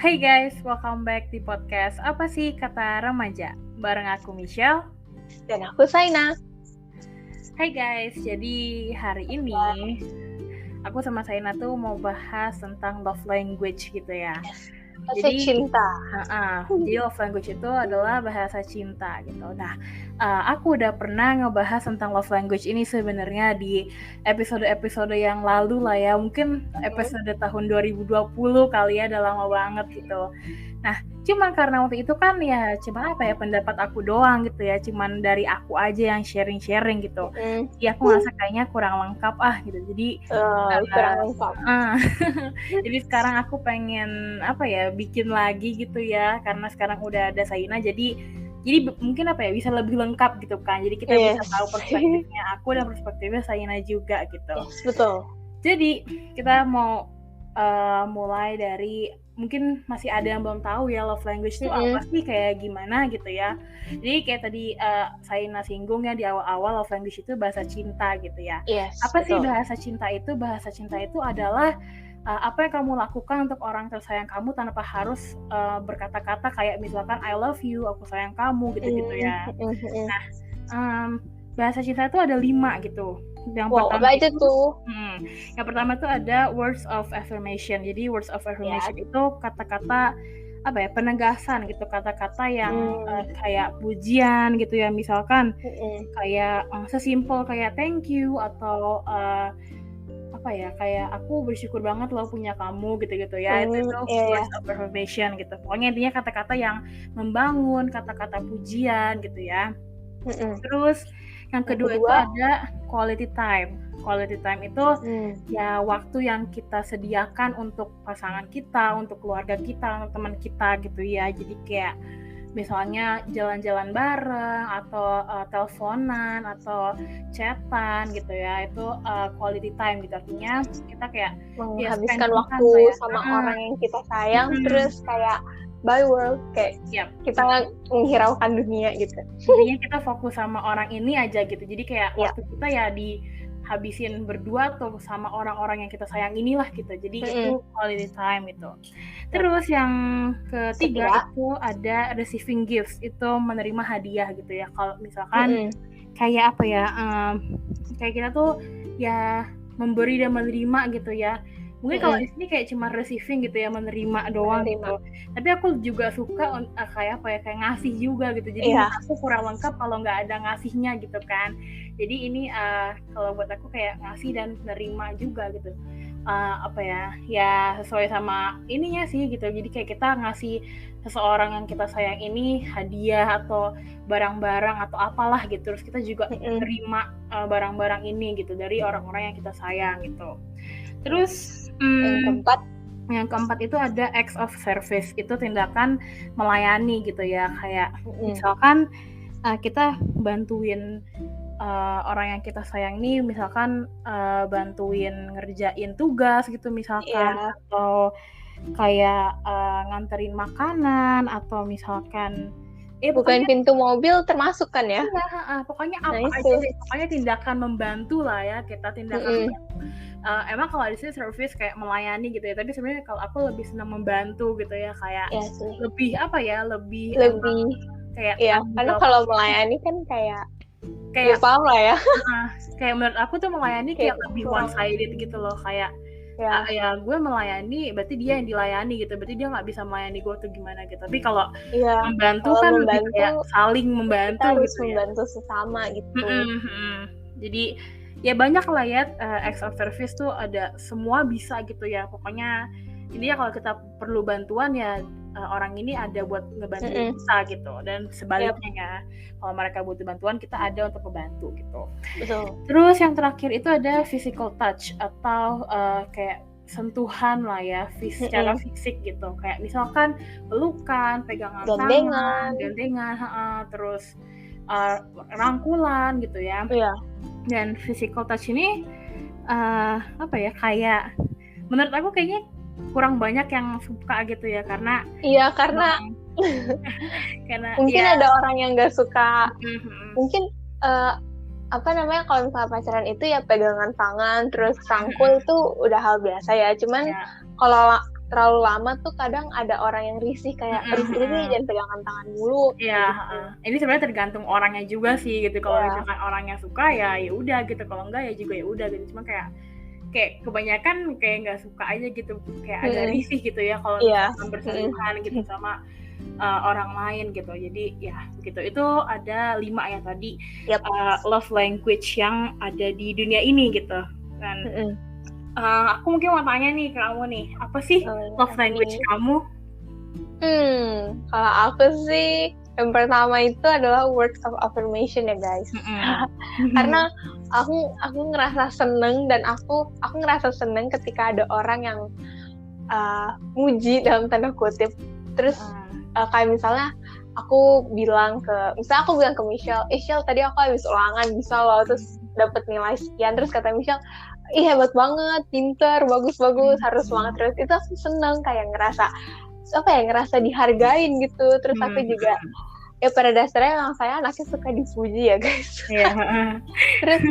Hai guys, welcome back di podcast Apa sih Kata Remaja? Bareng aku Michelle. Dan aku Saina. Hai guys, jadi hari ini aku sama Saina tuh mau bahas tentang love language gitu ya. Bahasa cinta. Jadi love language itu adalah bahasa cinta gitu. Nah, aku udah pernah ngebahas tentang love language ini sebenarnya di episode-episode yang lalu lah ya. Mungkin episode tahun 2020 kali ya, udah lama banget gitu. Nah, cuman karena waktu itu kan ya cuman pendapat aku doang gitu ya, cuman dari aku aja yang sharing-sharing gitu. Ya aku ngerasa kayaknya kurang lengkap gitu. Jadi kurang lengkap. Jadi sekarang aku pengen bikin lagi gitu ya, karena sekarang udah ada Saina, jadi mungkin bisa lebih lengkap gitu kan. Jadi kita bisa tahu perspektifnya aku dan perspektifnya Saina juga gitu. Yes, betul. Jadi kita mau mulai dari, mungkin masih ada yang belum tahu ya love language itu apa sih, kayak gimana gitu ya. Jadi kayak tadi Saina singgung ya di awal-awal, love language itu bahasa cinta gitu ya. Yes, apa betul. sih bahasa cinta itu? Bahasa cinta itu adalah apa yang kamu lakukan untuk orang tersayang kamu tanpa harus berkata-kata, kayak misalkan I love you, aku sayang kamu gitu-gitu ya. Nah, bahasa cinta itu ada 5 gitu. Yang pertama itu tuh. Yang pertama tuh ada words of affirmation. Jadi words of affirmation itu kata-kata penegasan gitu, kata-kata yang kayak pujian gitu ya. Misalkan kayak sesimpel kayak thank you, atau kayak aku bersyukur banget lo punya kamu gitu-gitu ya. Itu words of affirmation gitu. Pokoknya intinya kata-kata yang membangun, kata-kata pujian gitu ya. Terus yang kedua itu ada quality time. Quality time itu ya waktu yang kita sediakan untuk pasangan kita, untuk keluarga kita, untuk teman kita gitu ya. Jadi kayak misalnya jalan-jalan bareng, atau teleponan, atau chatan gitu ya. Itu quality time gitu. Artinya kita kayak menghabiskan waktu sama orang yang kita sayang, terus kayak by world, kayak kita menghiraukan dunia gitu. Jadinya kita fokus sama orang ini aja gitu. Jadi kayak waktu kita ya dihabisin berdua tuh sama orang-orang yang kita sayang inilah gitu. Jadi itu quality time itu. Terus yang ketiga itu ada receiving gifts, itu menerima hadiah gitu ya. Kalau misalkan kayak kayak kita tuh ya memberi dan menerima gitu ya. Mungkin kalau di sini kayak cuma receiving gitu ya, menerima doang gitu. Tapi aku juga suka kayak ngasih juga gitu. Jadi aku kurang lengkap kalau nggak ada ngasihnya gitu kan. Jadi ini kalau buat aku kayak ngasih dan menerima juga gitu. Ya sesuai sama ininya sih gitu. Jadi kayak kita ngasih seseorang yang kita sayang ini hadiah atau barang-barang atau apalah gitu. Terus kita juga menerima barang-barang ini gitu dari orang-orang yang kita sayang gitu. Terus yang keempat itu ada acts of service, itu tindakan melayani gitu ya. Kayak misalkan kita bantuin orang yang kita sayang nih, misalkan bantuin ngerjain tugas gitu misalkan, atau kayak nganterin makanan, atau misalkan bukain pintu mobil termasuk kan ya? Iya, pokoknya apa aja deh, pokoknya tindakan membantu lah ya, kita tindakan emang kalau di sini service kayak melayani gitu ya, tapi sebenarnya kalau aku lebih senang membantu gitu ya, kayak lebih lebih kayak karena kalau melayani kan kayak paham lah ya. Kayak menurut aku tuh melayani kayak lebih one sided gitu loh, kayak ya gue melayani berarti dia yang dilayani gitu, berarti dia nggak bisa melayani gue tuh gimana gitu. Tapi kalau membantu kan lebih kayak saling membantu, kita harus gitu membantu sesama gitu. Jadi ya banyak lah ya, acts of service tuh ada, semua bisa gitu ya. Pokoknya intinya kalau kita perlu bantuan ya orang ini ada buat ngebantu kita gitu, dan sebaliknya ya, kalau mereka butuh bantuan kita ada untuk membantu gitu. Betul. Terus yang terakhir itu ada physical touch, atau kayak sentuhan lah ya, secara fisik gitu, kayak misalkan pelukan, pegangan tangan, gandengan, terus rangkulan gitu ya. Dan physical touch ini kayak menurut aku kayaknya kurang banyak yang suka gitu ya, karena mungkin ada orang yang nggak suka. Mungkin kalau misalnya pacaran itu ya pegangan tangan terus rangkul itu udah hal biasa ya. Cuman kalau terlalu lama tuh kadang ada orang yang risih kayak risih jangan pegangan tangan mulu. Iya, ini sebenarnya tergantung orangnya juga sih gitu. Kalau misalkan orangnya suka ya udah gitu, kalau enggak ya juga ya udah gitu. Cuma kayak kebanyakan kayak nggak suka aja gitu, kayak agak risih gitu ya kalau misalkan bersentuhan gitu sama orang lain gitu. Jadi ya gitu, itu ada 5 ya tadi love language yang ada di dunia ini gitu. Dan aku mungkin mau tanya nih ke kamu nih, apa sih love language kamu? Kalau aku sih yang pertama itu adalah words of affirmation ya guys. Karena aku ngerasa seneng dan aku ngerasa seneng ketika ada orang yang muji dalam tanda kutip. Terus kayak misalnya aku bilang ke Michelle, Michelle tadi aku habis ulangan bisa loh, terus dapat nilai sekian, terus kata Michelle, ih hebat banget, pinter, bagus, harus semangat terus. Itu aku seneng, kayak ngerasa dihargain gitu. Terus aku juga ya pada dasarnya memang saya anaknya suka dipuji ya guys. Terus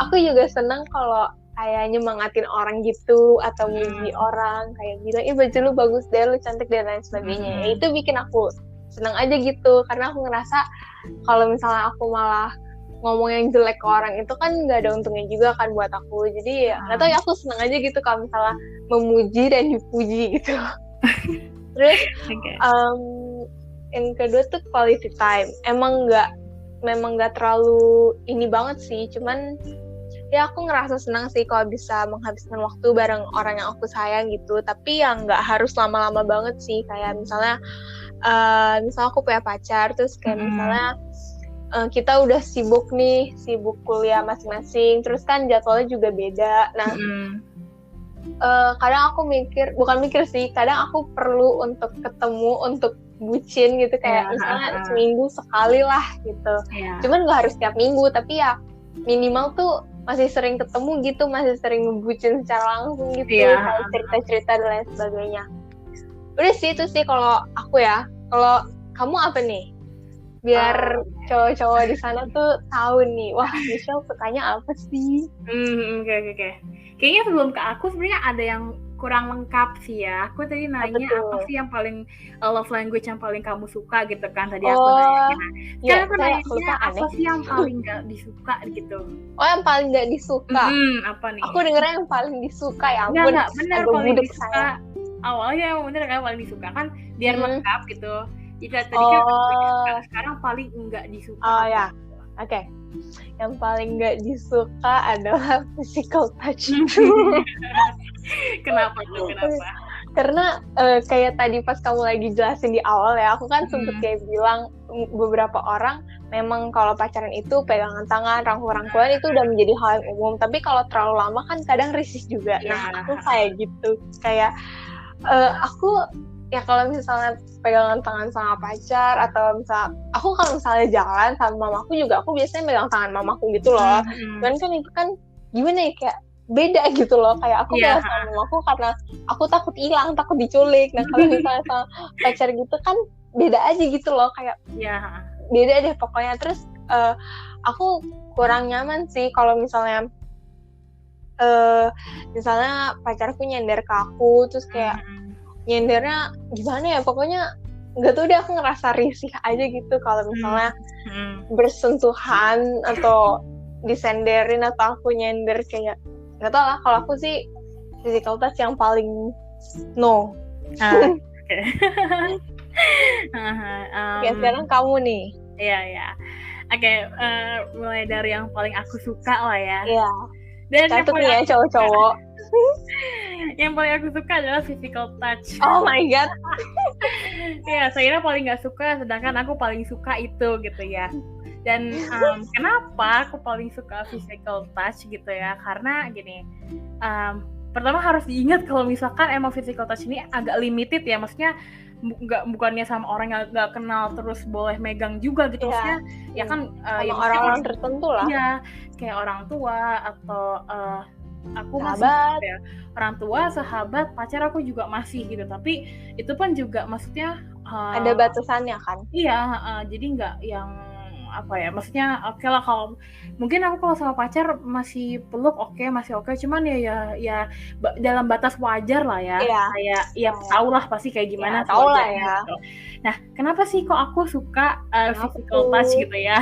aku juga seneng kalau kayak nyemangatin orang gitu atau muji orang, kayak bilang ih baju lu bagus deh, lu cantik dan lain sebagainya. Itu bikin aku seneng aja gitu, karena aku ngerasa kalau misalnya aku malah ngomong yang jelek ke orang itu kan nggak ada untungnya juga kan buat aku. Jadi ya nggak tahu ya, aku seneng aja gitu kalau misalnya memuji dan dipuji gitu. Terus yang kedua tuh quality time. Memang nggak terlalu ini banget sih, cuman ya aku ngerasa senang sih kalau bisa menghabiskan waktu bareng orang yang aku sayang gitu. Tapi yang nggak harus lama-lama banget sih, kayak misalnya aku punya pacar, terus kayak misalnya kita udah sibuk kuliah masing-masing, terus kan jadwalnya juga beda. Nah kadang aku kadang aku perlu untuk ketemu, untuk bucin gitu, kayak misalnya seminggu sekali lah gitu. Cuman nggak harus tiap minggu, tapi ya minimal tuh masih sering ketemu gitu, masih sering ngebucin secara langsung gitu, kayak cerita-cerita dan lain sebagainya. Udah sih itu sih kalau aku ya. Kalau kamu apa nih? Biar cowok-cowok di sana tuh tahu nih, wah Michelle sukanya apa sih? Oke. Kayaknya sebelum ke aku sebenarnya ada yang kurang lengkap sih ya. Aku tadi nanya apa sih yang paling love language yang paling kamu suka gitu kan, tadi aku nanya. Sekarang aku nanya apa sih yang paling gak disuka gitu. Oh, yang paling gak disuka? Apa nih? Aku dengernya yang paling disuka, ya ampun. Enggak, bener paling disuka. Awalnya yang bener kayak paling disuka kan, biar lengkap gitu. Jika tadi kan sekarang paling enggak disuka. Oh ya, oke. Yang paling enggak disuka adalah physical touch. Kenapa? Karena kayak tadi pas kamu lagi jelasin di awal ya, aku kan sempet kayak bilang beberapa orang memang kalau pacaran itu pegangan tangan, rangkul-rangkulan itu udah menjadi hal yang umum. Tapi kalau terlalu lama kan kadang risih juga. Nah, aku kayak gitu. Kayak aku ya kalau misalnya pegangan tangan sama pacar, atau kalau misalnya jalan sama mamaku juga, aku biasanya pegang tangan mamaku gitu loh. Cuman kan itu kan gimana ya, kayak beda gitu loh, kayak aku pegang sama mamaku karena aku takut hilang, takut diculik. Nah kalau misalnya sama pacar gitu kan beda aja gitu loh, kayak beda deh pokoknya. Terus aku kurang nyaman sih kalau misalnya pacarku nyender ke aku, terus kayak nyendernya gimana ya, pokoknya nggak tahu deh, aku ngerasa risih aja gitu kalau misalnya bersentuhan atau disenderin atau aku nyender, kayak nggak tahu lah. Kalau aku sih physical touch yang paling no. Ya sekarang kamu nih. Iya. Oke, mulai dari yang paling aku suka lah ya. Iya. Dan catat nih ya cowok-cowok. Yang paling aku suka adalah physical touch. Oh my god. Ya, saya paling nggak suka, sedangkan aku paling suka itu gitu ya. Dan kenapa aku paling suka physical touch gitu ya? Karena gini, pertama harus diingat kalau misalkan emang physical touch ini agak limited ya, maksudnya bukannya sama orang yang nggak kenal terus boleh megang juga gitu, maksudnya ya kan ya orang-orang tertentu lah. Iya, kayak orang tua atau aku sahabat. Masih ya, orang tua, sahabat, pacar aku juga masih gitu, tapi itu pun juga maksudnya ada batasannya kan. Iya, jadi nggak yang apa ya, maksudnya oke lah kalau mungkin aku kalau sama pacar masih peluk masih oke, cuman ya dalam batas wajar lah ya. Kayak ya tau lah pasti kayak gimana tau lah ya. Gitu. Nah, kenapa sih kok aku suka physical touch gitu ya?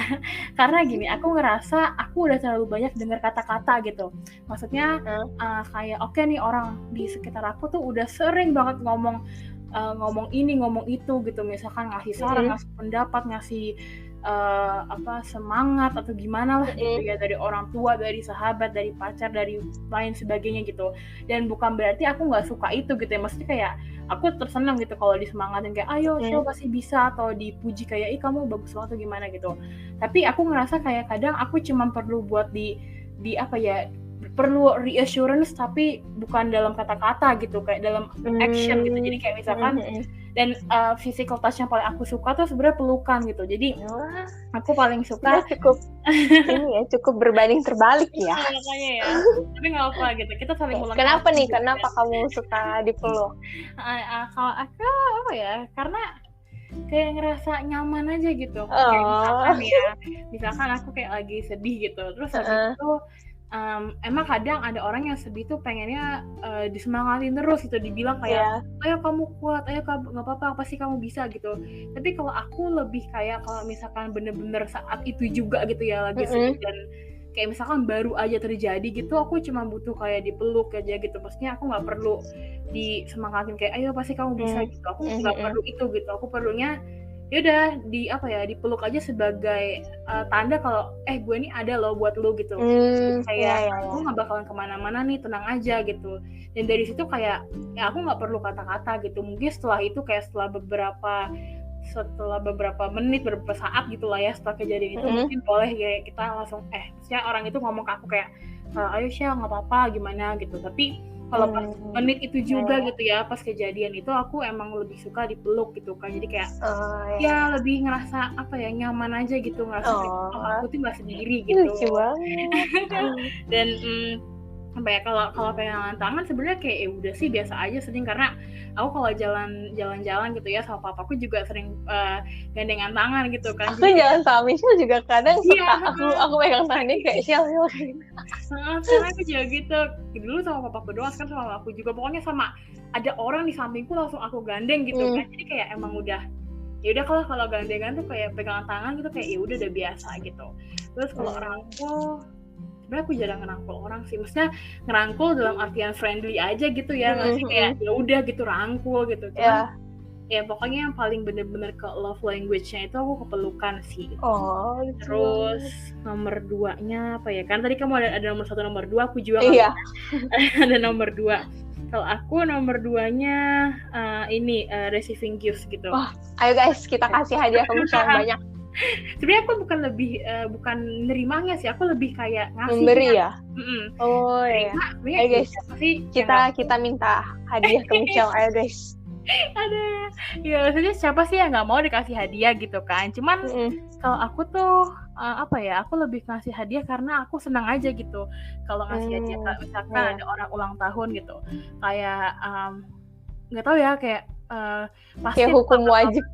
Karena gini, aku ngerasa aku udah terlalu banyak dengar kata-kata gitu. Maksudnya kayak oke nih orang di sekitar aku tuh udah sering banget ngomong ini ngomong itu gitu, misalkan ngasih saran, ngasih pendapat, ngasih semangat atau gimana lah gitu ya, dari orang tua, dari sahabat, dari pacar, dari lain sebagainya gitu. Dan bukan berarti aku nggak suka itu gitu ya, maksudnya kayak aku tersenang gitu kalau disemangatin kayak ayo Shil pasti bisa, atau dipuji kayak ih kamu bagus banget atau gimana gitu. Tapi aku ngerasa kayak kadang aku cuma perlu buat di apa ya, perlu reassurance tapi bukan dalam kata-kata gitu, kayak dalam action gitu. Jadi kayak misalkan dan physical touch yang paling aku suka tuh sebenarnya pelukan gitu. Jadi aku paling suka cukup ini ya, cukup berbanding terbalik ya. Makanya ya. Tapi nggak apa gitu. Kita saling ulang. Kenapa nih? Kenapa kamu suka dipeluk? Kalau aku apa ya? Karena kayak ngerasa nyaman aja gitu. Kayak misalkan aku kayak lagi sedih gitu. Terus habis itu emang kadang ada orang yang sedih tuh pengennya disemangatin terus gitu, dibilang kayak ayo kamu kuat, ayo kamu nggak apa-apa, pasti kamu bisa gitu. Tapi kalau aku lebih kayak kalau misalkan bener-bener saat itu juga gitu ya lagi sedih dan kayak misalkan baru aja terjadi gitu, aku cuma butuh kayak dipeluk aja gitu. Maksudnya aku nggak perlu disemangatin kayak ayo pasti kamu bisa gitu. Aku nggak perlu itu gitu. Aku perlunya yaudah dipeluk aja sebagai tanda kalau gue ini ada loh buat lo gitu. Kayak aku nggak bakalan kemana-mana nih, tenang aja gitu. Dan dari situ kayak ya aku nggak perlu kata-kata gitu. Mungkin setelah itu kayak setelah beberapa menit, beberapa saat gitu lah ya setelah kejadian itu, mungkin boleh ya kita langsung maksudnya orang itu ngomong ke aku kayak ayo Shil nggak apa-apa gimana gitu. Tapi kalau pas menit itu juga gitu ya, pas kejadian itu aku emang lebih suka dipeluk gitu kan. Jadi kayak ya lebih ngerasa apa ya, nyaman aja gitu, ngerasa aku tuh nggak sendiri gitu. Lucu Dan apa ya, kalau pegangan tangan sebenarnya kayak udah sih biasa aja sering, karena aku kalau jalan-jalan gitu ya sama papaku juga sering gandengan tangan gitu kan. Aku jalan sama Michelle juga kadang suka aku pegang tangannya kayak Shil kayak gitu. Karena aku juga gitu dulu sama papaku doang, sekarang sama aku juga, pokoknya sama ada orang di sampingku langsung aku gandeng gitu kan. Jadi kayak emang udah ya udah kalau gandengan tuh kayak pegangan tangan gitu kayak ya udah biasa gitu. Terus kalau rangkul sebenarnya aku jarang ngerangkul orang sih, maksudnya ngerangkul dalam artian friendly aja gitu ya, nggak sih kayak ya udah gitu rangkul gitu. Cuman ya pokoknya yang paling bener-bener ke love language-nya itu aku kepelukan sih. Terus nomor 2-nya apa ya, kan tadi kamu ada nomor 1 nomor 2, aku juga ada nomor 2. Kalau aku nomor 2-nya ini receiving gifts gitu. Ayo guys, kita kasih hadiah ke Michelle banyak. Sebenarnya aku bukan nerimanya sih, aku lebih kayak ngasih. Memberi ya? Ayo guys, kita minta hadiah ke Michelle, ayo guys. Ada ya, maksudnya siapa sih yang nggak mau dikasih hadiah gitu kan. Cuman kalau aku tuh aku lebih ngasih hadiah karena aku senang aja gitu kalau ngasih hadiah. Misalkan ada orang ulang tahun gitu, kayak nggak tahu ya, kayak pasti kayak hukum wajib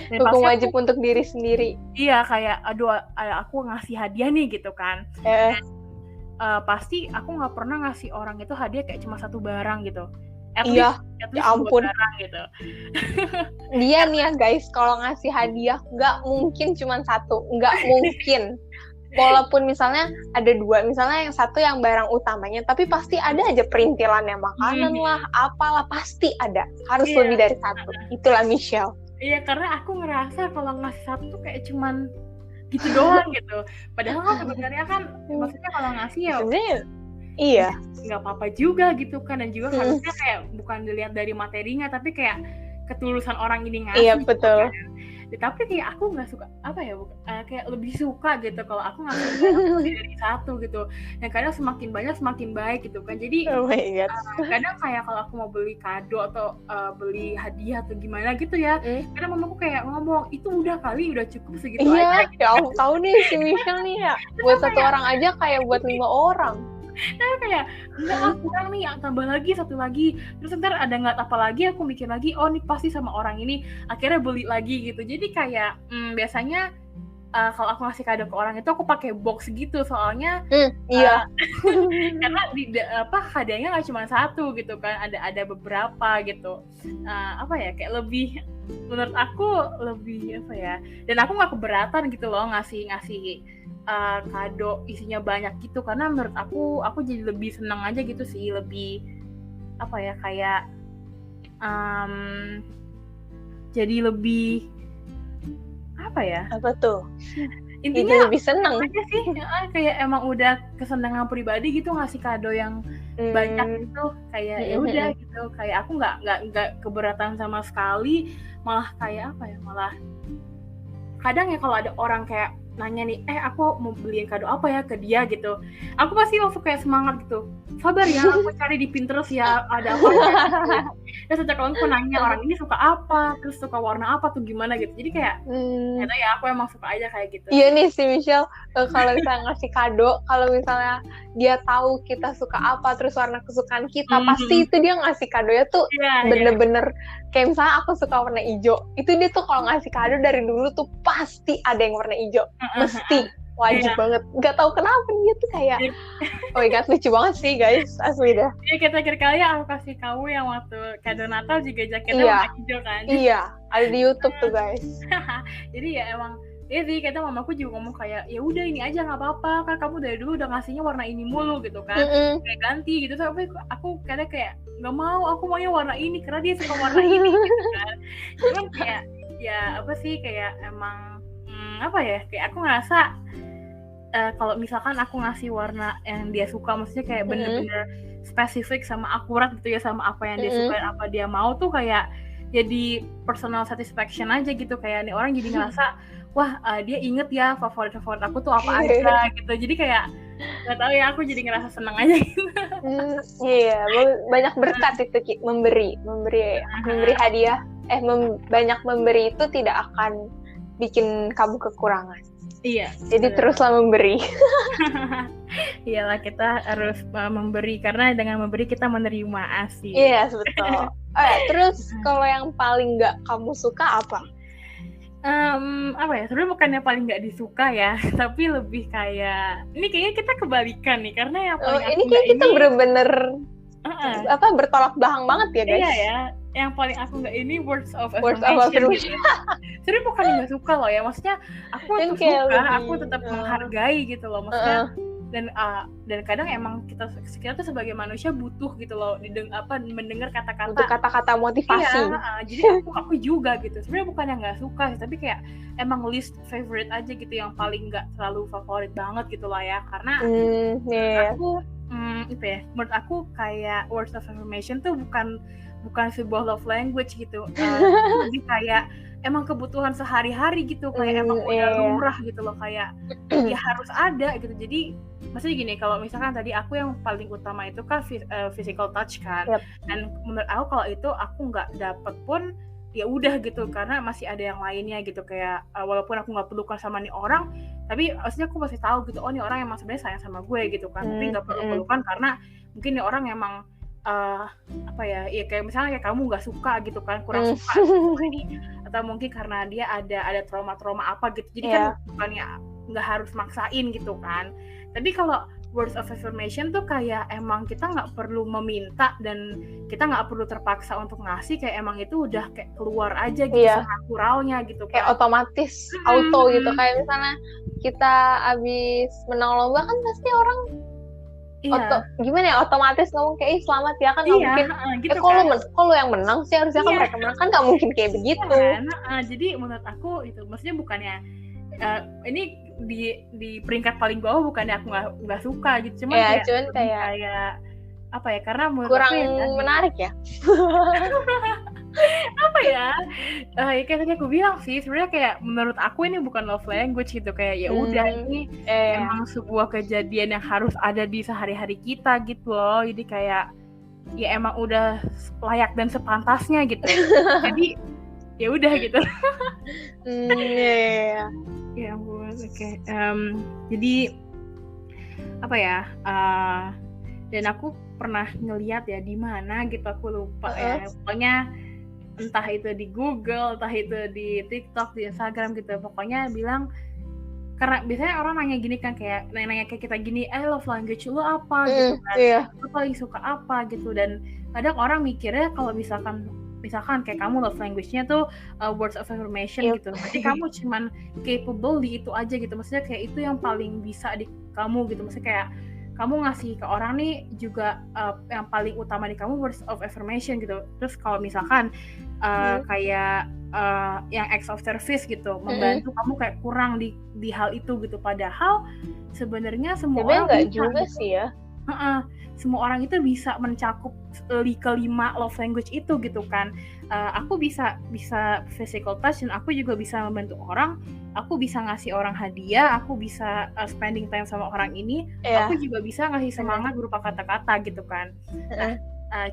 hukum wajib untuk diri sendiri. Iya, kayak aduh aku ngasih hadiah nih gitu kan. Pasti aku nggak pernah ngasih orang itu hadiah kayak cuma satu barang gitu. At least ya ampun gitu. Dia nih ya guys, kalau ngasih hadiah nggak mungkin cuma satu, nggak mungkin. Walaupun misalnya ada 2, misalnya yang satu yang barang utamanya, tapi pasti ada aja perintilannya, makanan lah, apalah, pasti ada. Harus lebih dari satu. Itulah Michelle. Iya, karena aku ngerasa kalau ngasih satu kayak cuman gitu doang gitu. Padahal kan sebenarnya kan maksudnya kalau ngasih ya iya, nggak apa-apa juga gitu kan. Dan juga harusnya kayak bukan dilihat dari materinya, tapi kayak ketulusan orang ini ngasih. Iya, betul. Kan. Tapi kayak aku nggak suka kayak lebih suka gitu kalau aku ngasih dari satu gitu. Dan kadang semakin banyak semakin baik gitu kan. Jadi kadang kayak kalau aku mau beli kado atau beli hadiah atau gimana gitu ya, kadang mamaku kayak ngomong itu udah kali, udah cukup segitu aja. Iya, ya tahu nih si Michelle nih ya, buat satu orang aja kayak buat 5 orang. Nah kayak enggak kurang nih, tambah lagi satu lagi, terus ntar ada nggak apa lagi, aku mikir lagi ini pasti sama orang ini, akhirnya beli lagi gitu. Jadi kayak biasanya kalau aku ngasih kado ke orang itu aku pakai box gitu, soalnya iya. karena hadiahnya nggak cuma satu gitu kan, ada beberapa gitu. Apa ya, kayak lebih, menurut aku lebih apa ya, dan aku nggak keberatan gitu loh ngasih kado isinya banyak gitu, karena menurut aku jadi lebih senang aja gitu sih, lebih apa ya, kayak jadi lebih apa ya, Apa tuh? intinya Jadi lebih seneng aja sih, kayak emang udah kesenangan pribadi gitu ngasih kado yang banyak gitu, kayak ya udah gitu, kayak aku nggak keberatan sama sekali, malah kayak apa ya, malah kadang ya kalau ada orang kayak nanya nih, aku mau beliin kado apa ya ke dia gitu, aku pasti langsung kayak semangat gitu, sabar ya, aku cari di Pinterest ya ada apa gitu. Dan sejak kawan aku nanya orang ini suka apa, terus suka warna apa tuh gimana gitu, jadi kayak ternyata ya aku emang suka aja kayak gitu. Iya nih si Michelle, kalau misalnya ngasih kado, kalau misalnya dia tahu kita suka apa, terus warna kesukaan kita, pasti itu dia ngasih kadonya tuh bener-bener kayak misalnya aku suka warna hijau, itu dia tuh kalau ngasih kado dari dulu tuh pasti ada yang warna hijau, mesti wajib banget. Gak tahu kenapa dia tuh kayak, oh my god, lucu banget sih guys, asli dah. Iya, kita kali aku kasih kamu yang waktu kado Natal juga jaketnya warna hijau kan. Iya, ada di YouTube tuh guys. Jadi ya emang, iya sih, kata mamaku juga ngomong kayak, ya udah ini aja nggak apa-apa, kan kamu dari dulu udah ngasihnya warna ini mulu gitu kan, kayak ganti gitu. Tapi aku kadang kayak nggak mau, aku maunya warna ini karena dia suka warna ini gitu kan. Cuman kayak ya apa sih, kayak emang apa ya, kayak aku ngerasa kalau misalkan aku ngasih warna yang dia suka, maksudnya kayak bener-bener spesifik sama akurat gitu ya, sama apa yang dia suka dan apa dia mau, tuh kayak jadi personal satisfaction aja gitu, kayak nih orang jadi ngerasa wah dia inget ya favorit aku tuh apa aja gitu, jadi kayak nggak tahu ya, aku jadi ngerasa seneng aja gitu. Iya, banyak berkat itu memberi hadiah, banyak memberi itu tidak akan bikin kamu kekurangan. Iya. Jadi teruslah memberi. Iyalah, kita harus memberi, karena dengan memberi kita menerima asih. Iya, betul. Terus kalau yang paling nggak kamu suka apa? Apa ya? Sebenarnya bukannya paling nggak disuka ya, tapi lebih kayak ini kayaknya kita kebalikan nih, karena yang paling ini kayak kita bener-bener bertolak belakang banget ya guys. Iya ya. Yang paling aku nggak ini words of affirmation gitu. Sebenarnya bukan nggak suka loh ya, maksudnya aku tetap suka, aku tetap menghargai gitu loh, maksudnya dan kadang emang kita tuh sebagai manusia butuh gitu loh mendengar kata-kata untuk kata-kata motivasi. Iya, jadi aku juga gitu. Sebenarnya bukan yang nggak suka sih, tapi kayak emang list favorite aja gitu, yang paling nggak terlalu favorit banget gitu lah ya, karena aku menurut aku kayak words of affirmation tuh bukan sebuah love language gitu, jadi kayak emang kebutuhan sehari-hari gitu, kayak emang udah lumrah gitu loh, kayak ya harus ada gitu. Jadi maksudnya gini, kalau misalkan tadi aku yang paling utama itu kan physical touch kan, dan menurut aku kalau itu aku nggak dapet pun ya udah gitu, karena masih ada yang lainnya gitu, kayak walaupun aku nggak pelukan sama nih orang, tapi maksudnya aku masih tahu gitu, oh nih orang emang sebenarnya sayang sama gue gitu kan, tapi nggak perlu pelukan karena mungkin nih orang emang apa ya kayak misalnya kayak kamu nggak suka gitu kan, kurang suka gitu ini, atau mungkin karena dia ada trauma apa gitu, jadi kan bukannya nggak harus maksain gitu kan. Tapi kalau words of affirmation tuh kayak emang kita nggak perlu meminta dan kita nggak perlu terpaksa untuk ngasih, kayak emang itu udah kayak keluar aja gitu, naturalnya gitu kan, kayak otomatis auto gitu. Kayak misalnya kita abis menang lomba kan pasti orang gimana ya, otomatis ngomong kayak selamat ya kan, nggak mungkin gitu kalau yang menang sih harusnya kan mereka menang, kan nggak mungkin kayak begitu kan. Jadi menurut aku itu maksudnya bukannya ini di peringkat paling bawah, bukannya aku nggak suka gitu, cuman kayak apa ya, karena menurut kurang aku menarik ya. Apa ya, kayak tadi aku bilang sih, sebenarnya kayak menurut aku ini bukan love language gitu, kayak ya udah ini emang sebuah kejadian yang harus ada di sehari-hari kita gitu loh, jadi kayak ya emang udah layak dan sepantasnya gitu. Jadi ya udah gitu. Ya ampun, oke. Jadi apa ya, dan aku pernah ngeliat ya di mana gitu, aku lupa ya, pokoknya entah itu di Google, entah itu di TikTok, di Instagram gitu, pokoknya bilang karena biasanya orang nanya gini kan, kayak nanya kayak kita gini, love language lu apa gitu kan, lu paling suka apa gitu. Dan kadang orang mikirnya kalau misalkan kayak kamu love language-nya tuh words of affirmation gitu, berarti kamu cuman capable di itu aja gitu, maksudnya kayak itu yang paling bisa di kamu gitu, maksudnya kayak kamu ngasih ke orang nih juga yang paling utama di kamu words of affirmation gitu. Terus kalau misalkan kayak yang acts of service gitu, membantu kamu kayak kurang di hal itu gitu, padahal sebenarnya semua orang nggak juga gitu. Sih ya. Semua orang itu bisa mencakup kelima love language itu gitu kan. Aku bisa physical touch, dan aku juga bisa membantu orang, aku bisa ngasih orang hadiah, aku bisa spending time sama orang ini, aku juga bisa ngasih semangat berupa kata-kata gitu kan.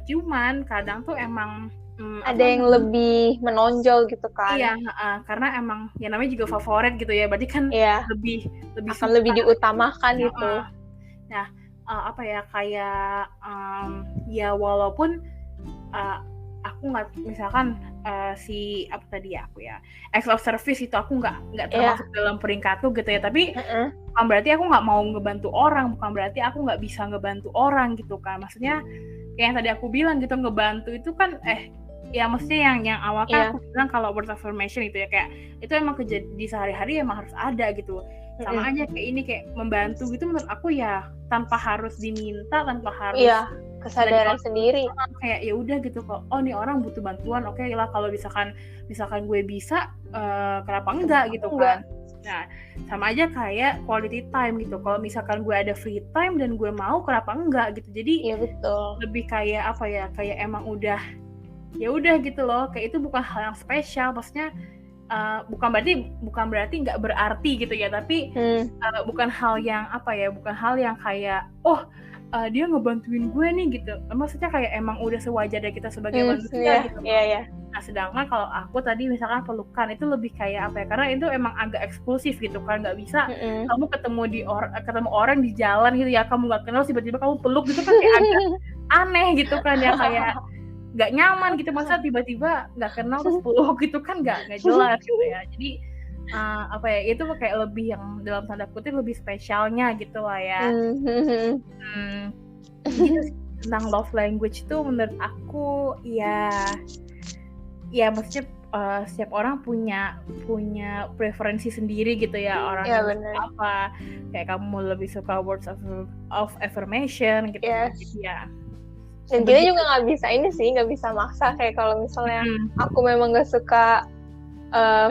Cuman kadang tuh emang ada yang lebih menonjol gitu kan. Iya, karena emang ya namanya juga favorit gitu ya, berarti kan lebih akan lebih diutamakan gitu. Nah, apa ya, kayak ya walaupun aku nggak, misalkan si apa tadi ya, aku ya acts of service itu aku nggak termasuk dalam peringkatku gitu ya, tapi bukan berarti aku nggak mau ngebantu orang, bukan berarti aku nggak bisa ngebantu orang gitu kan. Maksudnya kayak yang tadi aku bilang gitu, ngebantu itu kan ya maksudnya yang awal kan aku bilang kalau word affirmation itu ya, kayak itu emang di sehari-hari emang harus ada gitu. Sama aja kayak ini, kayak membantu gitu menurut aku ya tanpa harus diminta, tanpa harus kesadaran sendiri, kayak ya udah gitu kok, oh nih orang butuh bantuan, oke lah, kalau misalkan gue bisa, kenapa enggak gitu kan. Nah sama aja kayak quality time gitu, kalau misalkan gue ada free time dan gue mau, kenapa enggak gitu. Jadi betul, lebih kayak apa ya, kayak emang udah ya udah gitu loh, kayak itu bukan hal yang spesial, maksudnya bukan berarti nggak berarti gitu ya, tapi bukan hal yang apa ya, bukan hal yang kayak dia ngebantuin gue nih gitu, maksudnya kayak emang udah sewajarnya kita sebagai manusia gitu. Nah sedangkan kalau aku tadi misalkan pelukan itu lebih kayak apa ya, karena itu emang agak eksklusif gitu kan, nggak bisa kamu ketemu orang di jalan gitu ya, kamu nggak kenal tiba-tiba kamu peluk gitu kan, kayak agak aneh gitu kan ya, kayak nggak nyaman gitu, masa tiba-tiba nggak kenal terus peluk gitu kan, nggak jelas gitu ya. Jadi apa ya, itu kayak lebih yang dalam tanda kutip lebih spesialnya gitu lah ya. Gitu sih, tentang love language itu menurut aku ya maksudnya setiap orang punya preferensi sendiri gitu ya, orang yang suka apa, kayak kamu lebih suka words of affirmation gitu. Jadi ya, dan kita juga nggak bisa maksa, kayak kalau misalnya aku memang nggak suka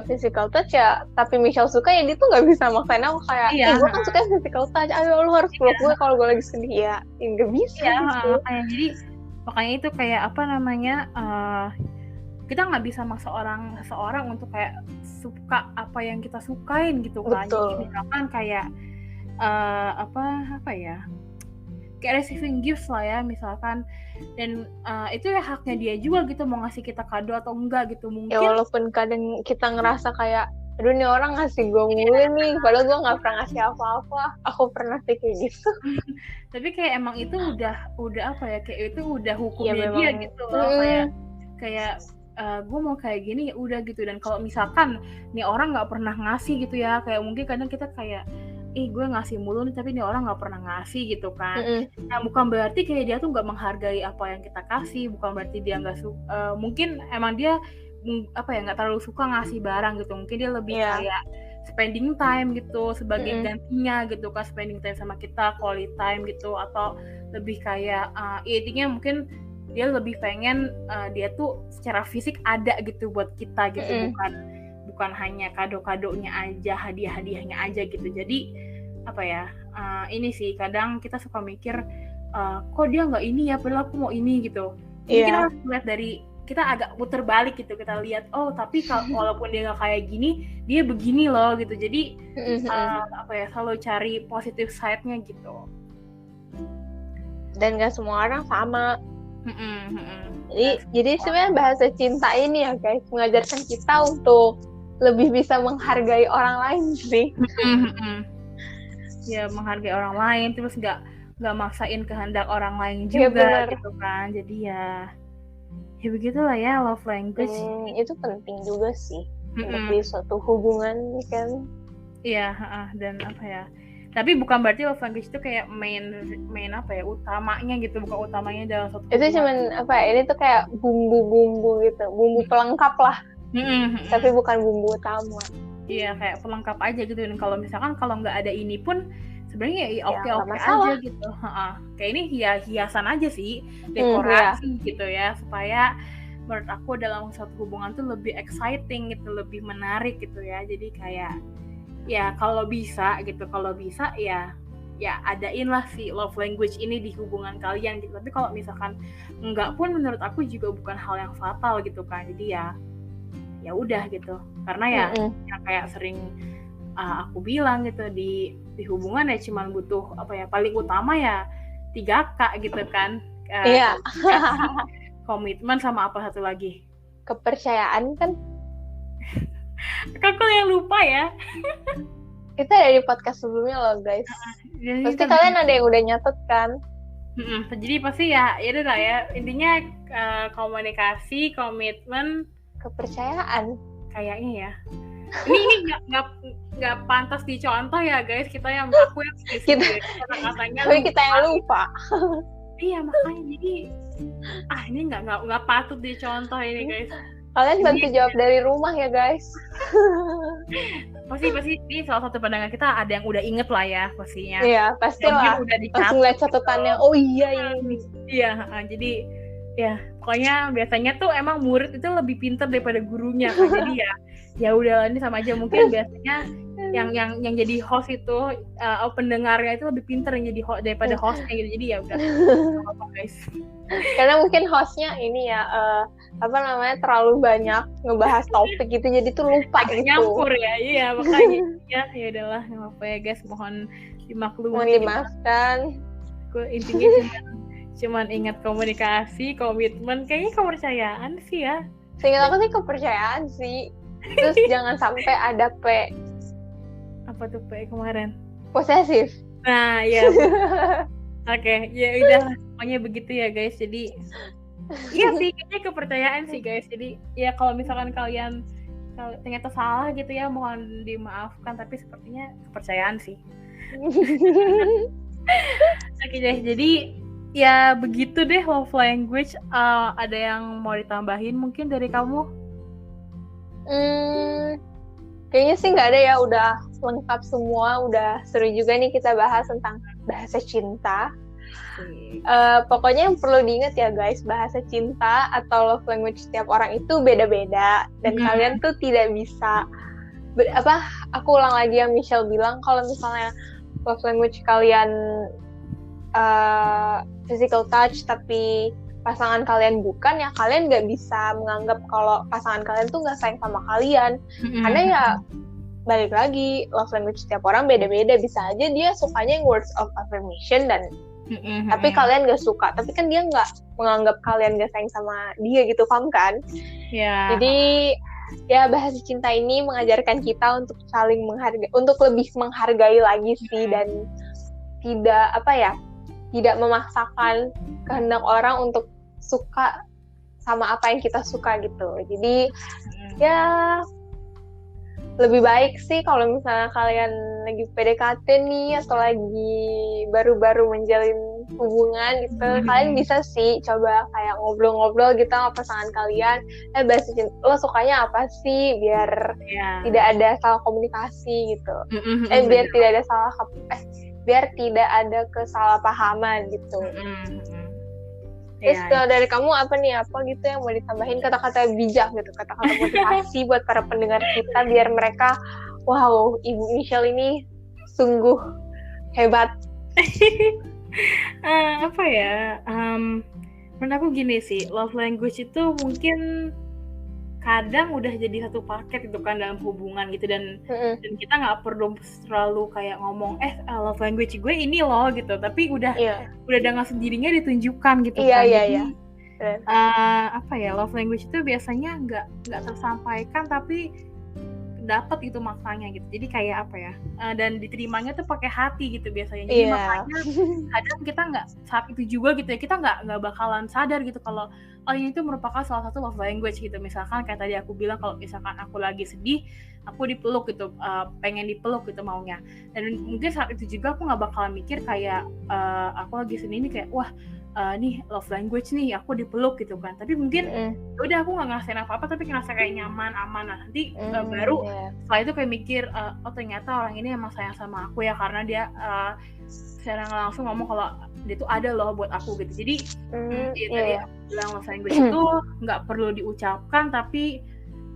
physical touch ya, tapi Michelle suka, ya dia tuh nggak bisa maksain aku kayak, gue kan suka physical touch, ayo lu harus peluk gue kalau gue lagi sedih, ya nggak bisa gitu. Makanya itu kayak apa namanya, kita nggak bisa maksa seorang untuk kayak suka apa yang kita sukain gitu kan. Jadi misalkan kayak apa ya, kayak receiving gifts lah ya misalkan, dan itu ya haknya dia juga gitu mau ngasih kita kado atau enggak gitu. Mungkin ya walaupun kadang kita ngerasa kayak, aduh nih orang ngasih gue mulu nih, padahal gue nggak pernah ngasih apa-apa. Aku pernah sih kayak gitu. Tapi kayak emang itu udah apa ya, kayak itu udah hukumnya dia gitu loh, kayak gue mau kayak gini ya udah gitu. Dan kalau misalkan nih orang nggak pernah ngasih gitu ya, kayak mungkin kadang kita kayak, gue ngasih mulu nih tapi nih orang nggak pernah ngasih gitu kan. Nah bukan berarti kayak dia tuh nggak menghargai apa yang kita kasih, bukan berarti dia nggak mungkin emang dia apa ya, nggak terlalu suka ngasih barang gitu, mungkin dia lebih kayak spending time gitu sebagai gantinya gitu kan, spending time sama kita, quality time gitu, atau lebih kayak intinya mungkin dia lebih pengen dia tuh secara fisik ada gitu buat kita gitu, bukan hanya kado-kadonya aja, hadiah-hadiahnya aja gitu. Jadi apa ya, ini sih kadang kita suka mikir kok dia nggak ini ya, padahal aku mau ini gitu. Jadi kita harus lihat dari, kita agak puter balik gitu, kita lihat tapi walaupun dia nggak kayak gini, dia begini loh gitu. Jadi apa ya, selalu cari positive side-nya gitu. Dan nggak semua orang sama. Jadi sebenarnya bahasa cinta ini ya guys, mengajarkan kita untuk lebih bisa menghargai orang lain sih. Ya menghargai orang lain, terus nggak maksain kehendak orang lain juga gitu kan. Jadi ya begitulah ya love language. Itu penting juga sih untuk di suatu hubungan kan. Iya, dan apa ya? Tapi bukan berarti love language itu kayak main apa ya, utamanya gitu, bukan utamanya dalam satu hubungan. Itu cuman apa ya? Ini tuh kayak bumbu-bumbu gitu, bumbu pelengkap lah. Tapi bukan bumbu utama. Iya, kayak pelengkap aja gitu. Dan kalau misalkan kalau nggak ada ini pun sebenarnya ya oke aja gitu. Kayak ini hiasan aja sih, dekorasi gitu ya, supaya menurut aku dalam satu hubungan tuh lebih exciting gitu, lebih menarik gitu ya. Jadi kayak ya kalau bisa ya adain lah si love language ini di hubungan kalian gitu. Tapi kalau misalkan enggak pun menurut aku juga bukan hal yang fatal gitu kan. Jadi ya udah gitu. Karena ya kayak sering aku bilang gitu, di hubungan ya cuman butuh apa ya, paling utama ya 3K gitu kan. Iya. Komitmen sama apa satu lagi? Kepercayaan kan? Kakak yang lupa ya. Itu ada di podcast sebelumnya loh guys. Pasti kalian ada yang udah nyatet kan? Jadi pasti ya udah lah ya. Intinya komunikasi, komitmen, kepercayaan. Kayaknya ya. Ini nggak pantas dicontoh ya guys. Kita yang aku yang kata-katanya. Tapi kita yang lupa. Iya makanya jadi ini nggak patut dicontoh ini guys. Kalian bantu jawab dari rumah ya guys. Pasti ini salah satu pandangan kita ada yang udah inget lah ya pastinya. Iya pastilah. Langsung lihat catatannya. Oh iya ini. Iya jadi ya pokoknya biasanya tuh emang murid itu lebih pintar daripada gurunya kan. Jadi ya udah ini sama aja, mungkin biasanya yang jadi host itu pendengarnya itu lebih pintar yang jadi host daripada hostnya gitu. Jadi ya udah apa guys. Karena mungkin hostnya ini ya terlalu banyak ngebahas topik gitu, jadi tuh lupa gitu. Nyampur ya, iya makanya ya udahlah nggak apa ya guys, mohon dimaklumi. Mohon dimaafkan. Aku intinya cuman ingat komunikasi, komitmen, kayaknya kepercayaan sih ya. Seingat aku sih kepercayaan sih. Terus jangan sampai ada P. Apa tuh P kemarin? Posesif. Nah ya. Oke, ya udah pokoknya begitu ya guys. Jadi iya sih kayaknya kepercayaan sih guys. Jadi ya kalau misalkan kalian ternyata salah gitu ya, mohon dimaafkan, tapi sepertinya kepercayaan sih. Oke deh, jadi ya begitu deh love language. Ada yang mau ditambahin mungkin dari kamu? Kayaknya sih nggak ada ya, udah lengkap semua, udah seru juga nih kita bahas tentang bahasa cinta. Pokoknya yang perlu diingat ya guys, bahasa cinta atau love language setiap orang itu beda-beda, dan kalian tuh tidak bisa aku ulang lagi yang Michelle bilang, kalau misalnya love language kalian physical touch tapi pasangan kalian bukan, ya kalian nggak bisa menganggap kalau pasangan kalian tuh nggak sayang sama kalian. Karena ya balik lagi, love language setiap orang beda-beda. Bisa aja dia sukanya yang words of affirmation dan tapi kalian nggak suka, tapi kan dia nggak menganggap kalian nggak sayang sama dia gitu, paham kan? Jadi ya bahasa cinta ini mengajarkan kita untuk saling menghargai, untuk lebih menghargai lagi sih, dan tidak memaksakan kehendak orang untuk suka sama apa yang kita suka gitu. Jadi ya lebih baik sih kalau misalnya kalian lagi PDKT nih atau lagi baru-baru menjalin hubungan gitu, kalian bisa sih coba kayak ngobrol-ngobrol gitu sama pasangan kalian. Bahasa cinta lo sukanya apa sih, biar tidak ada salah komunikasi gitu. Biar tidak ada kesalahpahaman gitu. Terus kalau dari kamu apa gitu yang mau ditambahin, kata-kata bijak gitu, kata-kata motivasi buat para pendengar kita, biar mereka, wow, Ibu Michelle ini sungguh hebat. Menurut aku gini sih, love language itu mungkin kadang udah jadi satu paket gitu kan dalam hubungan gitu, dan kita nggak perlu selalu kayak ngomong love language gue ini loh gitu, tapi udah dengan sendirinya ditunjukkan gitu kan. Jadi love language itu biasanya nggak tersampaikan tapi dapat itu maknanya gitu. Jadi kayak dan diterimanya tuh pakai hati gitu biasanya. Jadi makanya kadang kita nggak saat itu juga gitu ya, kita nggak bakalan sadar gitu kalau ini tuh merupakan salah satu love language gitu. Misalkan kayak tadi aku bilang, kalau misalkan aku lagi sedih, aku dipeluk gitu, pengen dipeluk gitu maunya. Dan mungkin saat itu juga aku nggak bakalan mikir kayak aku lagi sini nih kayak wah nih love language nih aku dipeluk gitu kan. Tapi mungkin udah aku nggak ngerasain apa-apa tapi ngerasa kayak nyaman, aman. Nah nanti baru setelah itu kayak mikir oh ternyata orang ini emang sayang sama aku ya, karena dia secara langsung ngomong kalau dia tuh ada loh buat aku gitu. Jadi tadi aku bilang love language itu nggak perlu diucapkan, tapi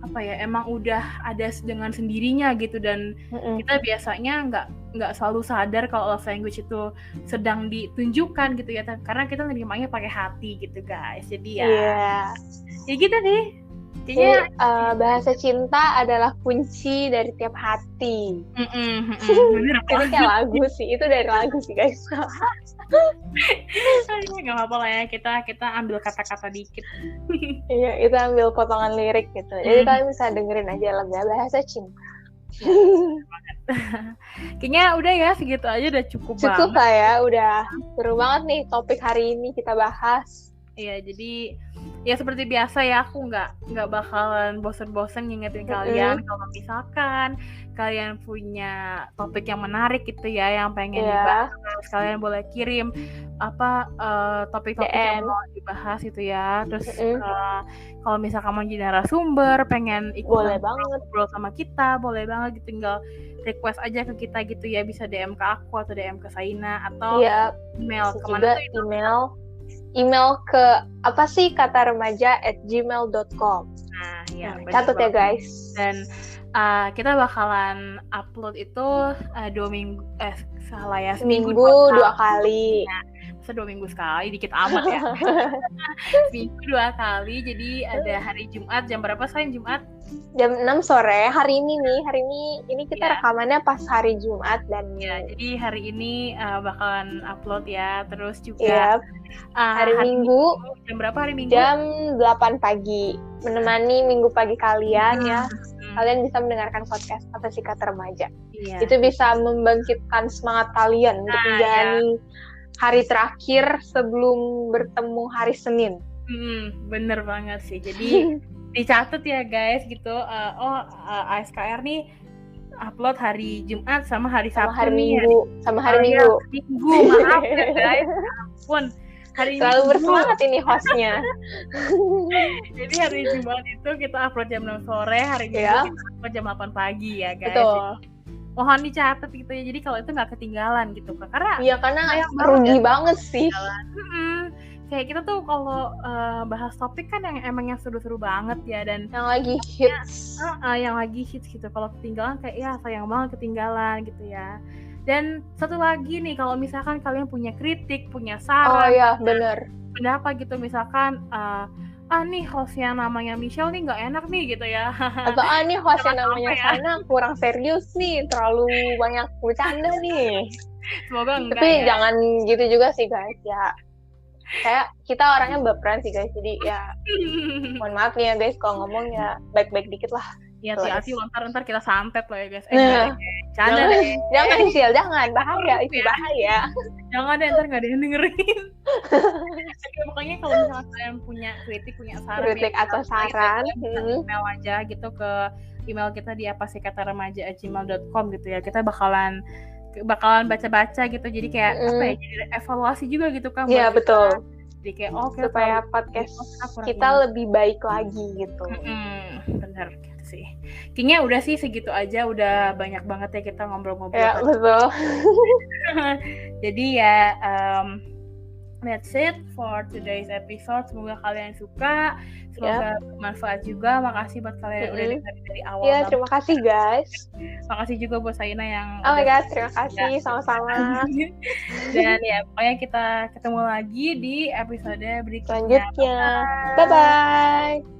apa ya, emang udah ada dengan sendirinya gitu. Dan kita biasanya nggak selalu sadar kalau love language itu sedang ditunjukkan gitu ya, karena kita nerimanya pakai hati gitu guys. Jadi ya gitu deh. Kayaknya bahasa cinta adalah kunci dari tiap hati. Bener, ini kayak lagu sih, itu dari lagu sih guys. Nggak apa-apa lah ya, kita ambil kata-kata dikit. Iya, kita ambil potongan lirik gitu. Jadi kalian bisa dengerin aja lagu bahasa cinta. Kayaknya udah ya, segitu aja udah cukup banget. Cukup lah ya, udah seru banget nih topik hari ini kita bahas. Iya, jadi ya seperti biasa ya, aku nggak bakalan bosen-bosen ngingetin kalian kalau misalkan kalian punya topik yang menarik gitu ya, yang pengen dibahas, kalian boleh kirim topik-topik yang mau dibahas gitu ya. Terus kalau misalkan mau jadi narasumber, pengen ikut ngobrol sama kita, boleh banget gitu, tinggal request aja ke kita gitu ya, bisa DM ke aku atau DM ke Saina atau email kemana tuh email ke apa sih kataremaja@gmail.com. Nah, ya, catat ya guys. Dan kita bakalan upload itu seminggu 2 kali. Nah, masa 2 minggu sekali, dikit amat ya. Seminggu 2 kali, jadi ada hari Jumat. Jam berapa sayang Jumat? Jam 6 sore. Hari ini kita rekamannya pas hari Jumat. Dan jadi hari ini bakalan upload ya. Terus juga hari Minggu. Jam berapa hari Minggu? Jam 8 pagi. Menemani minggu pagi kalian ya. Kalian bisa mendengarkan podcast Apa Sih Kata Remaja. Itu bisa membangkitkan semangat kalian untuk menjalani hari terakhir sebelum bertemu hari Senin. Bener banget sih. Jadi dicatat ya guys gitu. ASKR nih upload hari Jumat sama hari Sabtu, hari Minggu. Sama hari Minggu. Maaf ya guys. Ampun. Hari Selalu bersemangat ini hostnya. Jadi hari Jumat itu kita upload jam 6 sore, hari Minggu kita upload jam 8 pagi ya guys. Betul. Mohon dicatat gitu ya, jadi kalau itu nggak ketinggalan gitu kan, karena rugi banget sih. Kayak kita tuh kalau bahas topik kan yang emang yang seru-seru banget ya, dan yang lagi hits, yang lagi hits gitu. Kalau ketinggalan kayak ya sayang banget ketinggalan gitu ya. Dan satu lagi nih, kalau misalkan kalian punya kritik, punya saran, bener, pendapat gitu, misalkan nih host yang namanya Michelle nih nggak enak nih gitu ya, atau nih host yang namanya Sana kurang serius nih, terlalu banyak bercanda nih. Semoga enggak. Tapi jangan gitu juga sih guys ya. Kayak kita orangnya baperan sih guys, jadi ya mohon maaf nih ya guys kalau ngomong ya baik-baik dikit lah. Ya hati-hati ntar kita santet loh ya guys. Canda deh. Jangan Sil, jangan, bahaya, itu bahaya. Jangan deh, ntar nggak ada yang dengerin. Pokoknya kalau misalnya kalian punya kritik, punya saran, atau saran, email aja gitu ke email kita di apasikataRemaja@gmail.com gitu ya. Kita bakalan baca-baca gitu. Jadi kayak jadi evaluasi juga gitu kan. Iya betul. Jadi kayak supaya podcast kita lebih baik lagi gitu. Bener gitu sih. Kayaknya udah sih segitu aja, udah banyak banget ya kita ngobrol-ngobrol. Ya betul. Jadi ya that's it for today's episode. Semoga kalian suka, semoga bermanfaat juga. Makasih buat kalian yang udah dengerin dari awal. Iya, terima kasih guys. Makasih juga buat Saina yang oh my god, terima kasih, sama-sama. Dan ya pokoknya kita ketemu lagi di episode berikutnya. Selanjutnya. Bye-bye.